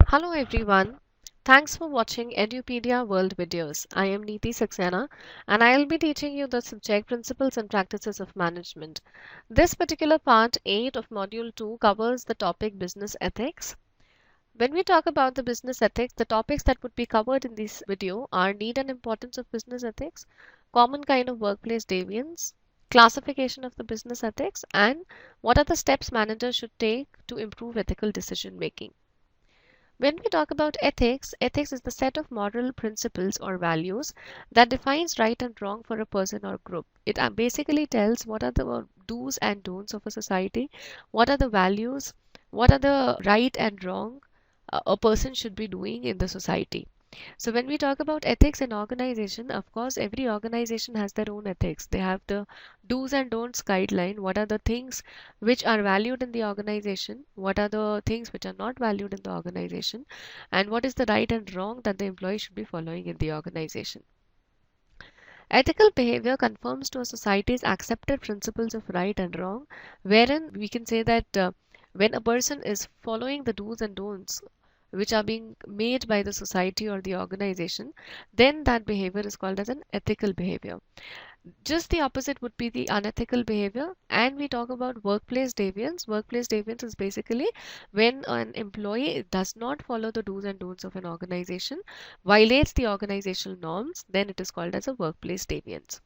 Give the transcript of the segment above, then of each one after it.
Hello everyone. Thanks for watching Edupedia World Videos. I am Neeti Saxena and I will be teaching you the subject principles and practices of management. This particular part 8 of module 2 covers the topic business ethics. When we talk about the business ethics, the topics that would be covered in this video are need and importance of business ethics, common kind of workplace deviance, classification of the business ethics, and what are the steps managers should take to improve ethical decision making. When we talk about ethics, ethics is the set of moral principles or values that defines right and wrong for a person or group. It basically tells what are the do's and don'ts of a society, what are the values, what are the right and wrong a person should be doing in the society. So when we talk about ethics in organization, of course, every organization has their own ethics. They have the do's and don'ts guideline. What are the things which are valued in the organization? What are the things which are not valued in the organization? And what is the right and wrong that the employee should be following in the organization? Ethical behavior conforms to a society's accepted principles of right and wrong, wherein we can say that when a person is following the do's and don'ts which are being made by the society or the organization, then that behavior is called as an ethical behavior. Just the opposite would be the unethical behavior. And we talk about workplace deviance. Workplace deviance is basically when an employee does not follow the do's and don'ts of an organization, violates the organizational norms, then it is called as a workplace deviance.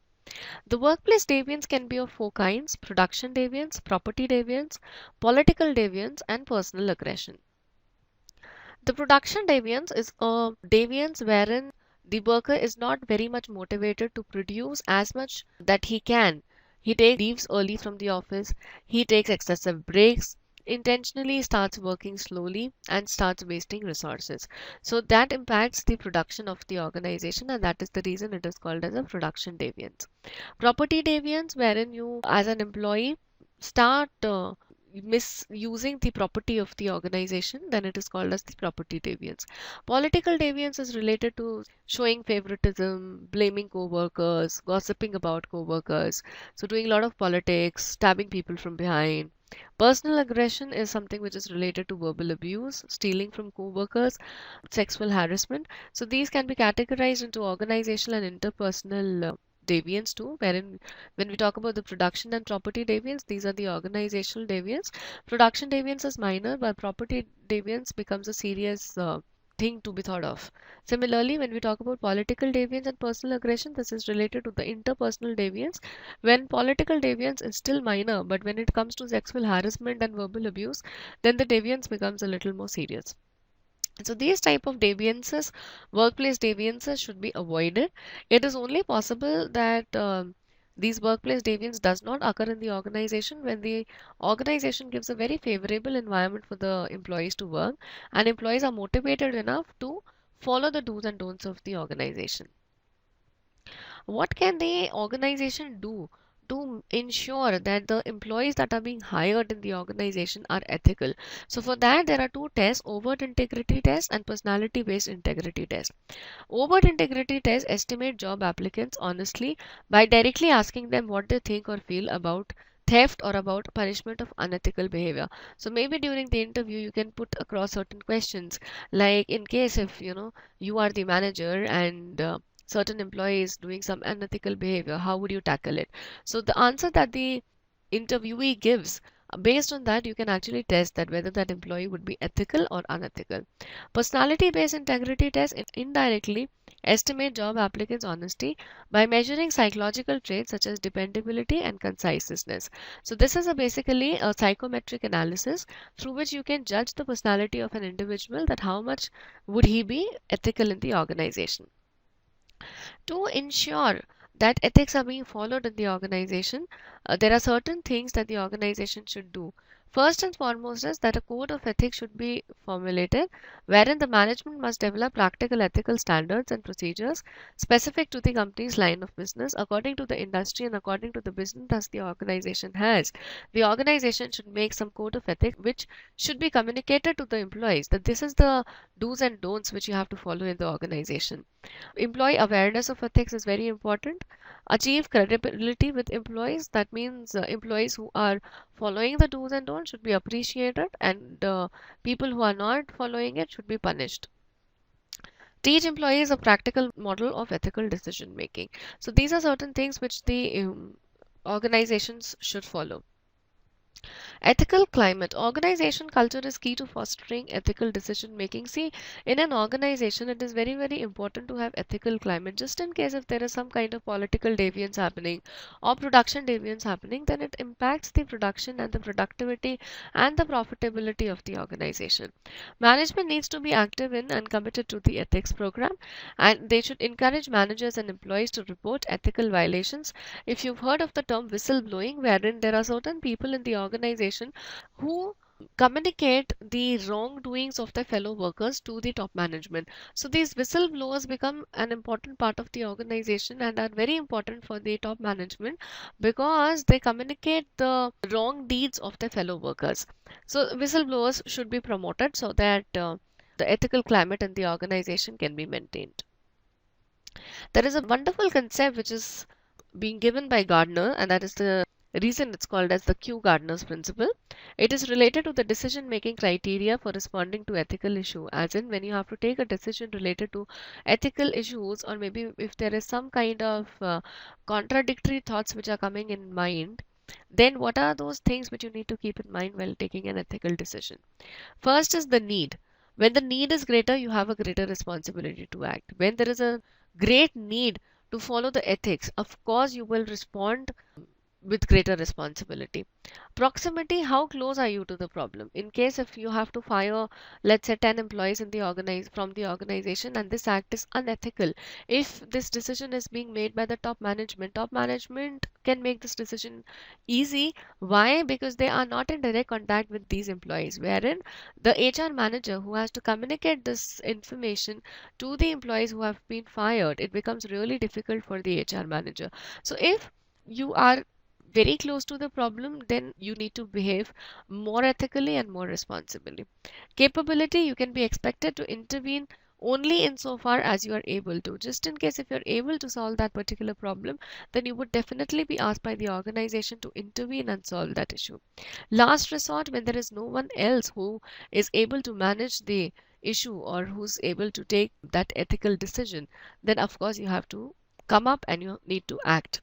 The workplace deviance can be of four kinds: production deviance, property deviance, political deviance, and personal aggression. The production deviance is a deviance wherein the worker is not very much motivated to produce as much that he can. He takes leaves early from the office, he takes excessive breaks, intentionally starts working slowly and starts wasting resources. So that impacts the production of the organization, and that is the reason it is called as a production deviance. Property deviance, wherein you as an employee start misusing the property of the organization, then it is called as the property deviance. Political deviance is related to showing favoritism, blaming co-workers, gossiping about co-workers, so doing a lot of politics, stabbing people from behind. Personal aggression is something which is related to verbal abuse, stealing from co-workers, sexual harassment. So these can be categorized into organizational and interpersonal deviance too, wherein when we talk about the production and property deviance, these are the organizational deviance. Production deviance is minor, but property deviance becomes a serious thing to be thought of. Similarly, when we talk about political deviance and personal aggression, this is related to the interpersonal deviance. When political deviance is still minor, but when it comes to sexual harassment and verbal abuse, then the deviance becomes a little more serious. So these type of deviances, workplace deviances, should be avoided. It is only possible that these workplace deviance does not occur in the organization when the organization gives a very favorable environment for the employees to work, and employees are motivated enough to follow the do's and don'ts of the organization. What can the organization do to ensure that the employees that are being hired in the organization are ethical? So for that, there are two tests: overt integrity test and personality based integrity test. Overt integrity test estimate job applicants honestly by directly asking them what they think or feel about theft or about punishment of unethical behavior. So maybe during the interview you can put across certain questions, like in case if you are the manager and certain employees doing some unethical behavior, how would you tackle it? So the answer that the interviewee gives, based on that you can actually test that whether that employee would be ethical or unethical. Personality based integrity tests indirectly estimate job applicants' honesty by measuring psychological traits such as dependability and conciseness. So this is basically a psychometric analysis through which you can judge the personality of an individual, that how much would he be ethical in the organization. To ensure that ethics are being followed in the organization, there are certain things that the organization should do. First and foremost is that a code of ethics should be formulated, wherein the management must develop practical ethical standards and procedures specific to the company's line of business, according to the industry and according to the business that the organization has. The organization should make some code of ethics which should be communicated to the employees, that this is the do's and don'ts which you have to follow in the organization. Employee awareness of ethics is very important. achieve credibility with employees. That means employees who are following the do's and don'ts should be appreciated, and people who are not following it should be punished. Teach employees a practical model of ethical decision making. So these are certain things which the organizations should follow. Ethical climate. Organization culture is key to fostering ethical decision making. See, in an organization, it is very, very important to have ethical climate. Just in case if there is some kind of political deviance happening or production deviance happening, then it impacts the production and the productivity and the profitability of the organization. Management needs to be active in and committed to the ethics program, and they should encourage managers and employees to report ethical violations. If you've heard of the term whistleblowing, wherein there are certain people in the organization who communicate the wrongdoings of their fellow workers to the top management. So these whistleblowers become an important part of the organization and are very important for the top management because they communicate the wrong deeds of their fellow workers. So whistleblowers should be promoted so that the ethical climate in the organization can be maintained. There is a wonderful concept which is being given by Gardner, and that is the reason it's called as the Kew Gardner's Principle. It is related to the decision making criteria for responding to ethical issue, as in when you have to take a decision related to ethical issues, or maybe if there is some kind of contradictory thoughts which are coming in mind, then what are those things which you need to keep in mind while taking an ethical decision? First is the need. When the need is greater, you have a greater responsibility to act. When there is a great need to follow the ethics, of course, you will respond with greater responsibility. Proximity, how close are you to the problem? In case if you have to fire, let's say 10 employees in the from the organization, and this act is unethical. If this decision is being made by the top management can make this decision easy. Why? Because they are not in direct contact with these employees, wherein the HR manager who has to communicate this information to the employees who have been fired, it becomes really difficult for the HR manager. So if you are very close to the problem, then you need to behave more ethically and more responsibly. Capability, you can be expected to intervene only insofar as you are able to. Just in case if you're able to solve that particular problem, then you would definitely be asked by the organization to intervene and solve that issue. Last resort, when there is no one else who is able to manage the issue or who's able to take that ethical decision, then of course you have to come up and you need to act.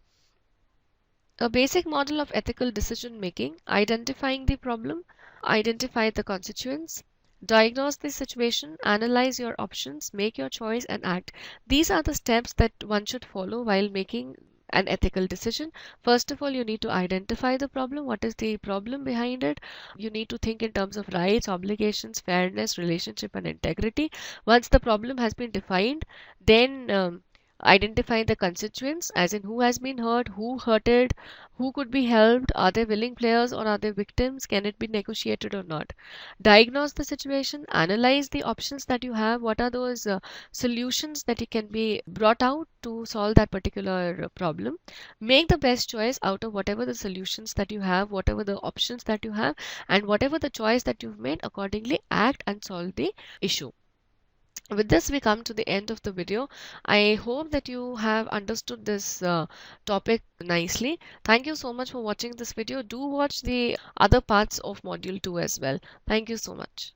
A basic model of ethical decision making: identifying the problem, identify the constituents, diagnose the situation, analyze your options, make your choice, and act. These are the steps that one should follow while making an ethical decision. First of all, you need to identify the problem. What is the problem behind it? You need to think in terms of rights, obligations, fairness, relationship, and integrity. Once the problem has been defined, then identify the constituents, as in who has been hurt, who hurted, who could be helped, are they willing players or are they victims, can it be negotiated or not. Diagnose the situation, analyze the options that you have, what are those solutions that you can be brought out to solve that particular problem. Make the best choice out of whatever the solutions that you have, whatever the options that you have, and whatever the choice that you've made, accordingly act and solve the issue. With this, we come to the end of the video. I hope that you have understood this topic nicely. Thank you so much for watching this video. Do watch the other parts of module 2 as well. Thank you so much.